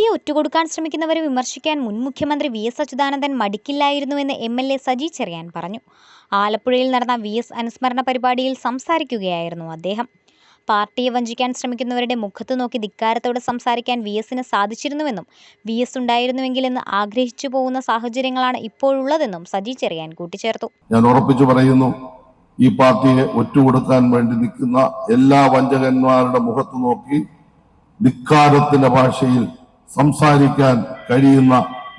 പാർട്ടിയെ ഒറ്റുകൊടുക്കാൻ ശ്രമിക്കുന്നവരെ വിമർശിക്കാൻ മുൻ മുഖ്യമന്ത്രി വി എസ് അച്യുതാനന്ദൻ മടിക്കില്ലായിരുന്നുവെന്ന് MLA സജി ചെറിയാൻ പറഞ്ഞു. ആലപ്പുഴയിൽ നടന്ന VS അനുസ്മരണ പരിപാടിയിൽ സംസാരിക്കുകയായിരുന്നു അദ്ദേഹം. പാർട്ടിയെ വഞ്ചിക്കാൻ ശ്രമിക്കുന്നവരുടെ മുഖത്ത് നോക്കി ധിക്കാരത്തോടെ സംസാരിക്കാൻ VSന് സാധിച്ചിരുന്നുവെന്നും VS ഉണ്ടായിരുന്നുവെങ്കിലെന്ന് ആഗ്രഹിച്ചു പോകുന്ന സാഹചര്യങ്ങളാണ് ഇപ്പോഴുള്ളതെന്നും സജി ചെറിയാൻ കൂട്ടിച്ചേർത്തു. ഞാൻ ഉറപ്പിച്ചു പറയുന്നു, ഈ പാർട്ടിയെ ഒറ്റുകൊടുക്കാൻ വേണ്ടി നിൽക്കുന്ന എല്ലാ വഞ്ചകന്മാരുടെ മുഖത്ത് നോക്കി ധിക്കാരത്തിന്റെ ഭാഷയിൽ സംസാരിക്കാൻ കഴിയുന്ന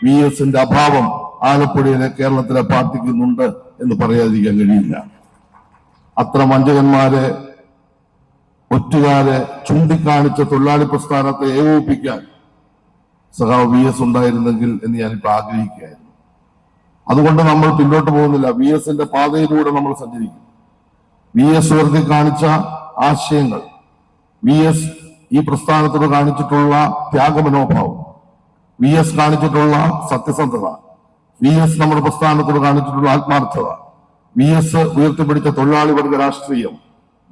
VSന്റെ അഭാവം ആലപ്പുഴയിലെ കേരളത്തിലെ പാർട്ടിക്കുന്നുണ്ട് എന്ന് പറയാതിരിക്കാൻ കഴിയില്ല. അത്ര വഞ്ചകന്മാരെ, ഒറ്റുകാരെ ചൂണ്ടിക്കാണിച്ച തൊഴിലാളി പ്രസ്ഥാനത്തെ ഏകോപിപ്പിക്കാൻ സഖാവ് VS ഉണ്ടായിരുന്നെങ്കിൽ എന്ന് ഞാനിപ്പോൾ ആഗ്രഹിക്കുകയായിരുന്നു. അതുകൊണ്ട് നമ്മൾ പിന്നോട്ട് പോകുന്നില്ല. VSന്റെ പാതയിലൂടെ നമ്മൾ സഞ്ചരിക്കും. VS ഉയർത്തി കാണിച്ച ആശയങ്ങൾ, VS ഈ പ്രസ്ഥാനത്തോട് കാണിച്ചിട്ടുള്ള ത്യാഗമനോഭാവം, VS കാണിച്ചിട്ടുള്ള സത്യസന്ധത, VS നമ്മുടെ പ്രസ്ഥാനത്തോട് കാണിച്ചിട്ടുള്ള ആത്മാർത്ഥത, VS ഉയർത്തിപ്പിടിച്ച തൊഴിലാളി വർഗ രാഷ്ട്രീയം,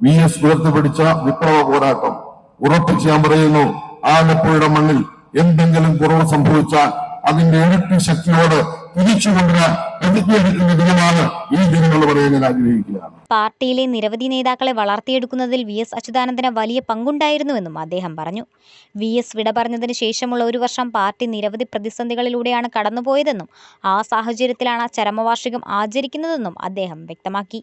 VS ഉയർത്തിപ്പിടിച്ച വിപ്ലവ പോരാട്ടം ഉറപ്പിച്ച് ഞാൻ പറയുന്നു, ആലപ്പുഴയുടെ മണ്ണിൽ എന്തെങ്കിലും കുറവ് സംഭവിച്ചാൽ അതിന്റെ ഇരട്ടി ശക്തിയോട് തിരിച്ചുകൊണ്ടുവരാൻ പ്രതിജ്ഞയെടുക്കുന്ന ദിനമാണ് ഈ ദിനങ്ങൾ പറയാൻ ഞാൻ ആഗ്രഹിക്കുകയാണ്. പാർട്ടിയിലെ നിരവധി നേതാക്കളെ വളർത്തിയെടുക്കുന്നതിൽ VS അച്യുതാനന്ദന് വലിയ പങ്കുണ്ടായിരുന്നുവെന്നും അദ്ദേഹം പറഞ്ഞു. VS വിട പറഞ്ഞതിന് ശേഷമുള്ള ഒരു വർഷം പാർട്ടി നിരവധി പ്രതിസന്ധികളിലൂടെയാണ് കടന്നുപോയതെന്നും ആ സാഹചര്യത്തിലാണ് ചരമവാർഷികം ആചരിക്കുന്നതെന്നും അദ്ദേഹം വ്യക്തമാക്കി.